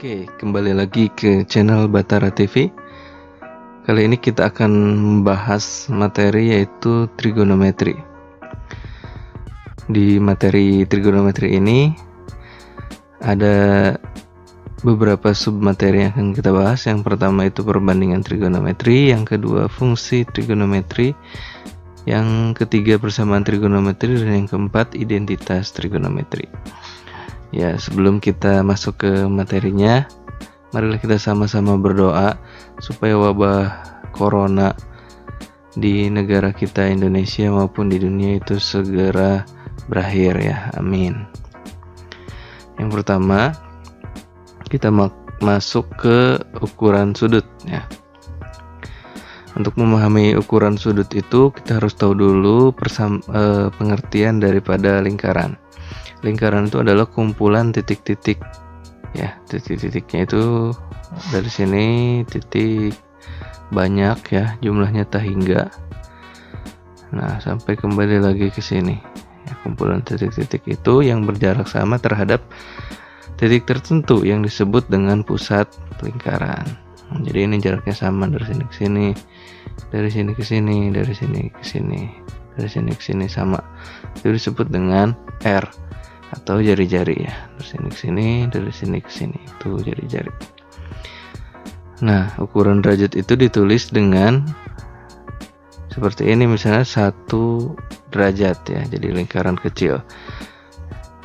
Oke, kembali lagi ke channel Batara TV. Kali ini kita akan membahas materi yaitu trigonometri. Di materi trigonometri ini ada beberapa submateri yang akan kita bahas. Yang pertama itu perbandingan trigonometri, yang kedua fungsi trigonometri, yang ketiga persamaan trigonometri, dan yang keempat identitas trigonometri. Ya, sebelum kita masuk ke materinya, marilah kita sama-sama berdoa supaya wabah corona di negara kita Indonesia maupun di dunia itu segera berakhir ya, amin. Yang pertama, kita masuk ke ukuran sudut ya. Untuk memahami ukuran sudut itu kita harus tahu dulu pengertian daripada lingkaran. Lingkaran itu adalah kumpulan titik-titik ya, titik-titiknya itu dari sini titik banyak ya, jumlahnya tak hingga. Nah, sampai kembali lagi ke sini ya, kumpulan titik-titik itu yang berjarak sama terhadap titik tertentu yang disebut dengan pusat lingkaran. Jadi ini jaraknya sama dari sini ke sini, dari sini ke sini, dari sini ke sini, dari sini ke sini sama. Itu disebut dengan R atau jari-jari ya. Dari sini ke sini, dari sini ke sini, itu jari-jari. Nah, ukuran derajat itu ditulis dengan seperti ini, misalnya 1 derajat ya. Jadi lingkaran kecil.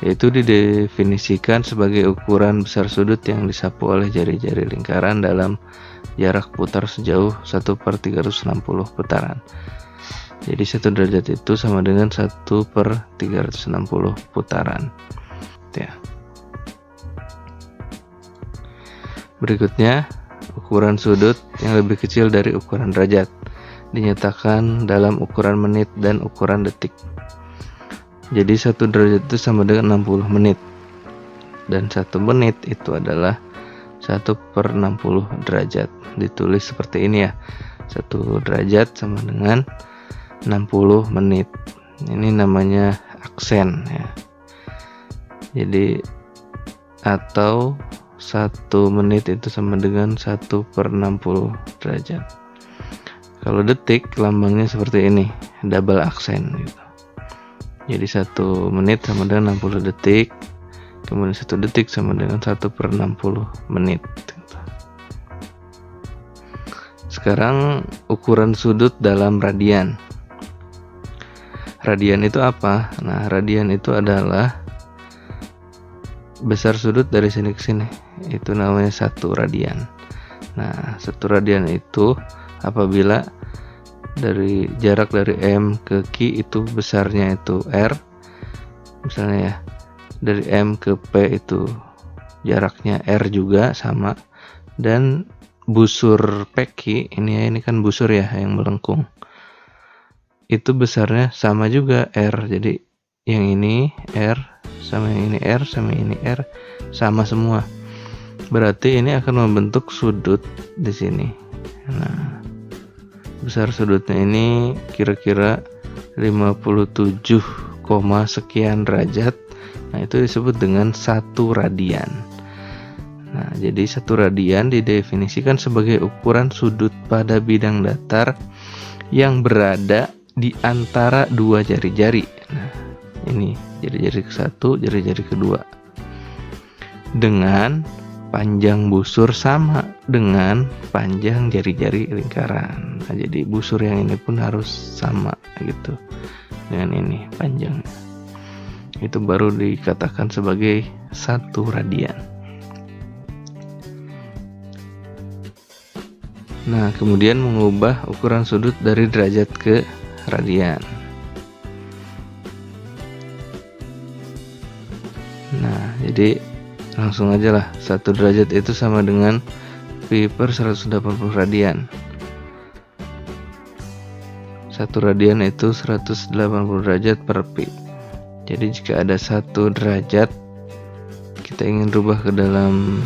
Yaitu didefinisikan sebagai ukuran besar sudut yang disapu oleh jari-jari lingkaran dalam jarak putar sejauh 1/360 putaran. Jadi 1 derajat itu sama dengan 1/360 putaran ya. Berikutnya, ukuran sudut yang lebih kecil dari ukuran derajat dinyatakan dalam ukuran menit dan ukuran detik. Jadi 1 derajat itu sama dengan 60 menit, dan 1 menit itu adalah 1/60 derajat. Ditulis seperti ini ya, 1 derajat sama dengan 60 menit. Ini namanya aksen ya. Jadi atau 1 menit itu sama dengan 1/60 derajat. Kalau detik lambangnya seperti ini, double aksen gitu. Jadi 1 menit sama dengan 60 detik, kemudian 1 detik sama dengan 1/60 menit gitu. Sekarang ukuran sudut dalam radian. Radian itu apa? Nah, radian itu adalah besar sudut dari sini ke sini. Itu namanya 1 radian. Nah, 1 radian itu apabila dari jarak dari M ke Q itu besarnya itu R. Misalnya ya, dari M ke P itu jaraknya R juga sama, dan busur PQ ini kan busur ya yang melengkung. Itu besarnya sama juga R. Jadi yang ini R sama yang ini R sama ini R sama semua. Berarti ini akan membentuk sudut di sini. Nah, besar sudutnya ini kira-kira 57, sekian derajat. Nah, itu disebut dengan 1 radian. Nah, jadi 1 radian didefinisikan sebagai ukuran sudut pada bidang datar yang berada di antara 2 jari-jari. Nah, ini jari-jari ke-1, jari-jari kedua, dengan panjang busur sama dengan panjang jari-jari lingkaran. Nah, jadi busur yang ini pun harus sama gitu dengan ini panjangnya. Itu baru dikatakan sebagai 1 radian. Nah, kemudian mengubah ukuran sudut dari derajat ke radian. Nah, jadi langsung aja lah, 1 derajat itu sama dengan pi/180 radian. 1 radian itu 180 derajat per pi. Jadi jika ada 1 derajat kita ingin rubah ke dalam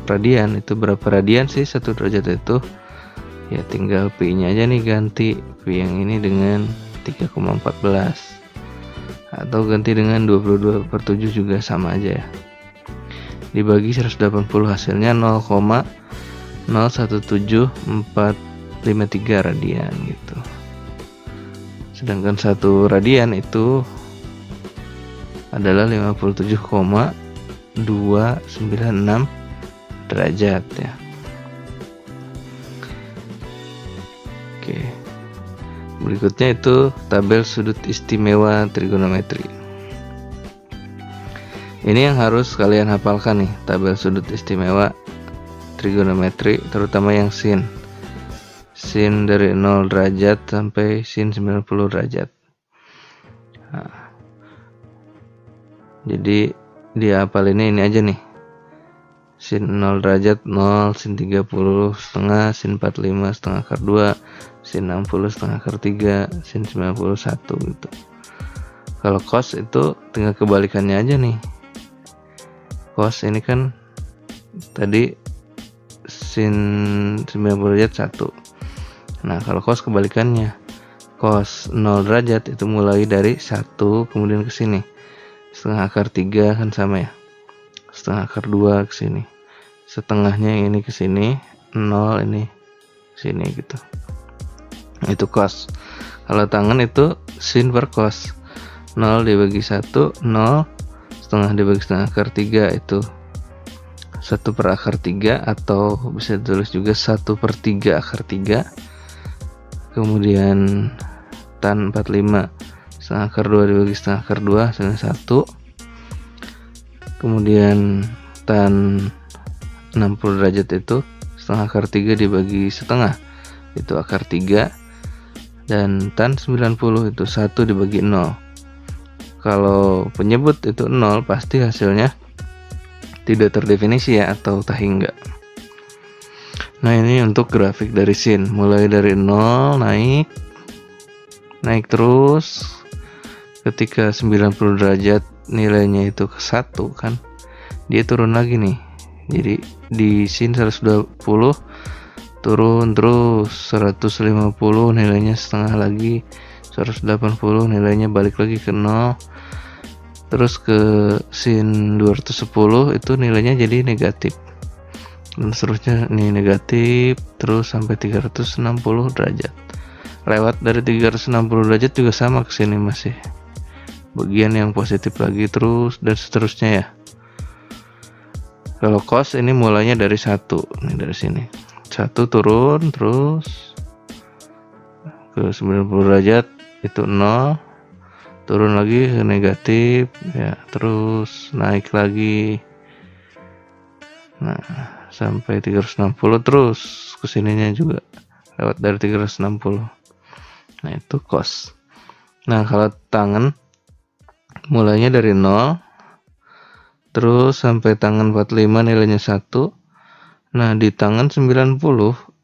radian, itu berapa radian sih 1 derajat itu? Ya tinggal pi nya aja nih, ganti pi yang ini dengan 3,14 atau ganti dengan 22/7 juga sama aja ya. dibagi 180, hasilnya 0,017453 radian gitu. Sedangkan 1 radian itu adalah 57,296 derajat ya. Oke. Berikutnya itu tabel sudut istimewa trigonometri. Ini yang harus kalian hafalkan nih, tabel sudut istimewa trigonometri, terutama yang sin. Sin dari 0 derajat sampai sin 90 derajat. Nah, jadi dihafalinnya ini aja nih. Sin 0 derajat 0, sin 30 setengah, sin 45 setengah akar 2, sin 60 setengah akar 3, sin 91 gitu. Kalau cos itu tinggal kebalikannya aja nih. Cos ini kan tadi sin 90 derajat 1. Nah, kalau cos kebalikannya. Cos 0 derajat itu mulai dari 1 kemudian ke sini. Setengah akar 3 kan sama ya. Setengah akar 2 ke sini. Setengahnya ini ke sini, 0 ini ke sini gitu. Itu cos. Kalau tangan itu sin per cos. 0 dibagi 1, 0. Setengah dibagi setengah akar 3 itu 1 per akar 3, atau bisa ditulis juga 1 per 3 akar 3. Kemudian tan 45 setengah akar 2 dibagi setengah akar 2 hasilnya 1. Kemudian tan 60 derajat itu setengah akar 3 dibagi setengah itu akar 3. Dan tan 90 itu 1 dibagi 0. Kalau penyebut itu 0 pasti hasilnya tidak terdefinisi ya, atau tahingga. Nah, ini untuk grafik dari sin, mulai dari 0 naik terus. Ketika 90 derajat nilainya itu ke 1 kan, dia turun lagi nih. Jadi di sin 120 turun terus 150 nilainya setengah lagi, 180 nilainya balik lagi ke 0. Terus ke sin 210 itu nilainya jadi negatif. Dan seterusnya nih negatif terus sampai 360 derajat. Lewat dari 360 derajat juga sama ke sini masih bagian yang positif lagi terus dan seterusnya ya. Kalau cos ini mulainya dari 1 nih, dari sini 1 turun terus ke 90 derajat itu 0, turun lagi ke negatif ya, terus naik lagi. Nah, sampai 360 terus kesininya juga lewat dari 360. Nah, itu cos. Nah, kalau tangan mulainya dari 0 terus sampai tangan 45 nilainya 1. Nah, di tangan 90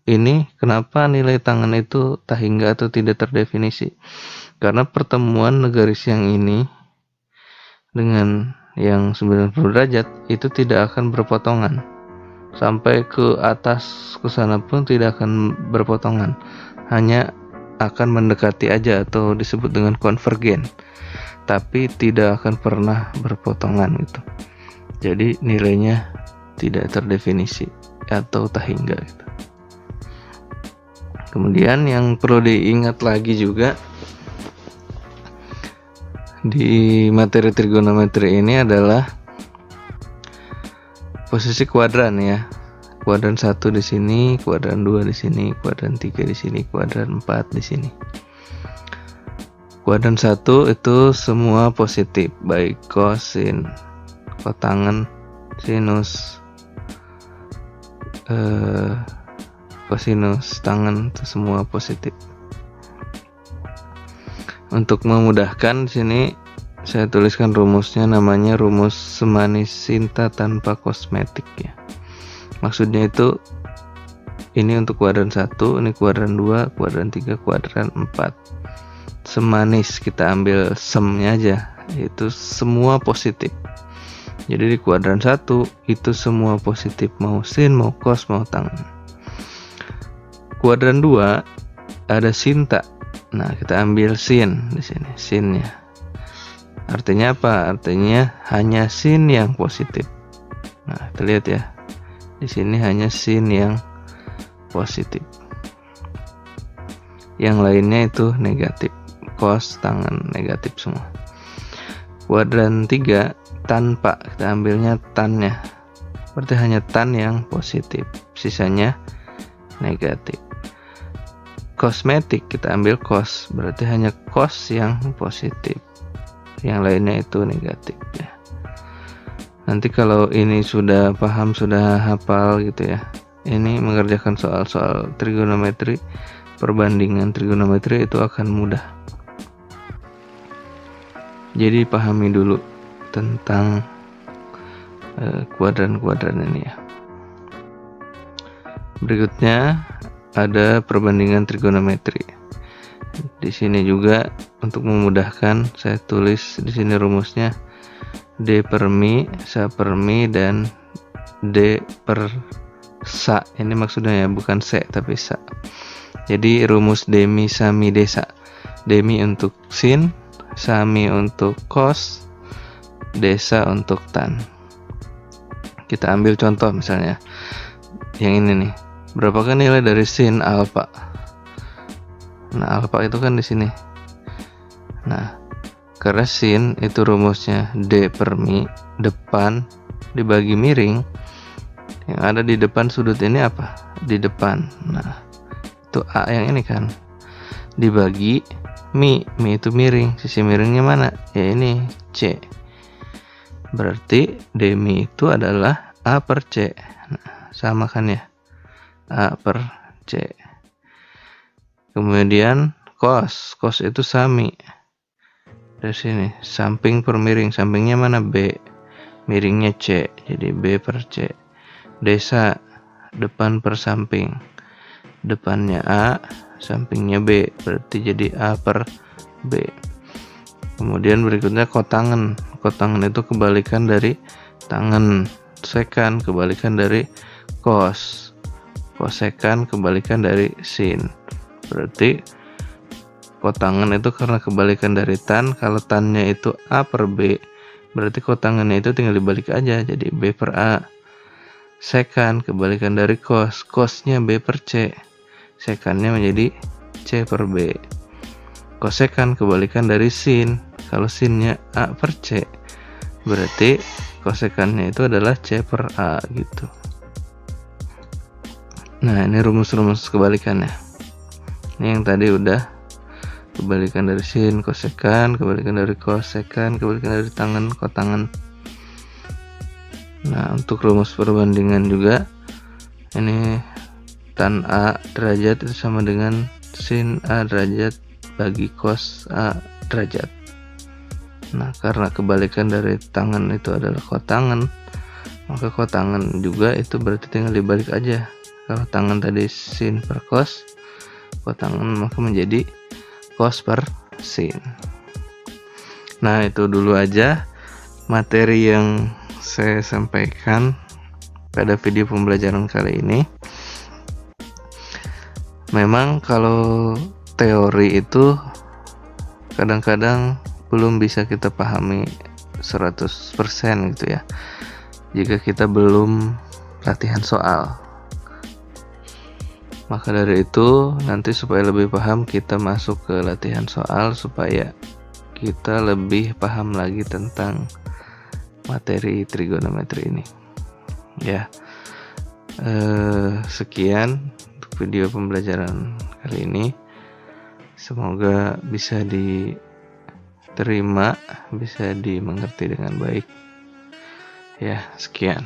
ini kenapa nilai tangan itu tahingga atau tidak terdefinisi? Karena pertemuan garis yang ini dengan yang 90 derajat itu tidak akan berpotongan. Sampai ke atas ke sana pun tidak akan berpotongan. Hanya akan mendekati aja atau disebut dengan konvergen. Tapi tidak akan pernah berpotongan gitu. Jadi nilainya tidak terdefinisi atau tahingga gitu. Kemudian yang perlu diingat lagi juga di materi trigonometri ini adalah posisi kuadran ya. Kuadran 1 di sini, kuadran 2 di sini, kuadran 3 di sini, kuadran 4 di sini. Kuadran 1 itu semua positif, baik kosin, kotangen, sinus, kosinus, tangen, itu semua positif. Untuk memudahkan di sini saya tuliskan rumusnya, namanya rumus semanis sinta tanpa kosmetik ya. Maksudnya itu ini untuk kuadran 1, ini kuadran 2, kuadran 3, kuadran 4. Semanis kita ambil semnya aja, itu semua positif. Jadi di kuadran 1 itu semua positif, mau sin, mau cos, mau tangen. Kuadran 2 ada sinta. Nah, kita ambil sin di sini, sinnya. Artinya apa? Artinya hanya sin yang positif. Nah, kita lihat ya, di sini hanya sin yang positif, yang lainnya itu negatif, cos tangan negatif semua. Kuadran 3 tanpa, kita ambilnya tannya, berarti hanya tan yang positif, sisanya negatif. Kosmetik, kita ambil cos, berarti hanya cos yang positif, yang lainnya itu negatif ya. Nanti kalau ini sudah paham, sudah hafal gitu ya, ini mengerjakan soal-soal trigonometri, perbandingan trigonometri itu akan mudah. Jadi pahami dulu tentang kuadran-kuadran ini ya. Berikutnya ada perbandingan trigonometri. Di sini juga untuk memudahkan saya tulis di sini rumusnya D per mi, sa per mi, dan D per sa. Ini maksudnya ya, bukan se tapi sa. Jadi rumus demi, sami, desa. Demi untuk sin, sami untuk cos, desa untuk tan. Kita ambil contoh misalnya yang ini nih. Berapakah nilai dari sin alfa? Nah, alfa itu kan di sini. Nah, karena sin itu rumusnya D per mi, depan dibagi miring. Yang ada di depan sudut ini apa? Di depan. Nah, itu A yang ini kan. Dibagi mi itu miring. Sisi miringnya mana? Ya ini C. Berarti D mi itu adalah A per C. Nah, sama kan ya? A per C. Kemudian cos itu sami. Dari sini samping per miring, sampingnya mana? B, miringnya C, jadi B per C. Desa, depan per samping, depannya A, sampingnya B, berarti jadi A per B. Kemudian berikutnya kotangan. Kotangan itu kebalikan dari tangan. Sekan kebalikan dari cos. Kosekan kebalikan dari sin. Berarti kotangan itu karena kebalikan dari tan. Kalau tannya itu A per B, berarti kotangannya itu tinggal dibalik aja, jadi B per A. Sekan kebalikan dari cos. Cosnya B per C, sekannya menjadi C per B. Kosekan kebalikan dari sin. Kalau sinnya A per C, berarti kosekannya itu adalah C per A gitu. Nah, ini rumus-rumus kebalikannya. Ini yang tadi udah kebalikan dari sin, kosekan, kebalikan dari kosekan, kebalikan dari tangan, kotangan. Nah, untuk rumus perbandingan juga, ini tan A derajat itu sama dengan sin A derajat bagi cos A derajat. Nah, karena kebalikan dari tangan itu adalah kotangan, maka kotangan juga itu berarti tinggal dibalik aja. Kalau tangan tadi sin per cos, kotangan maka menjadi cos per sin. Nah, itu dulu aja materi yang saya sampaikan pada video pembelajaran kali ini. Memang kalau teori itu kadang-kadang belum bisa kita pahami 100% gitu ya, jika kita belum latihan soal. Maka dari itu, nanti supaya lebih paham, kita masuk ke latihan soal supaya kita lebih paham lagi tentang materi trigonometri ini. Ya, sekian untuk video pembelajaran kali ini. Semoga bisa diterima, bisa dimengerti dengan baik. Ya, sekian.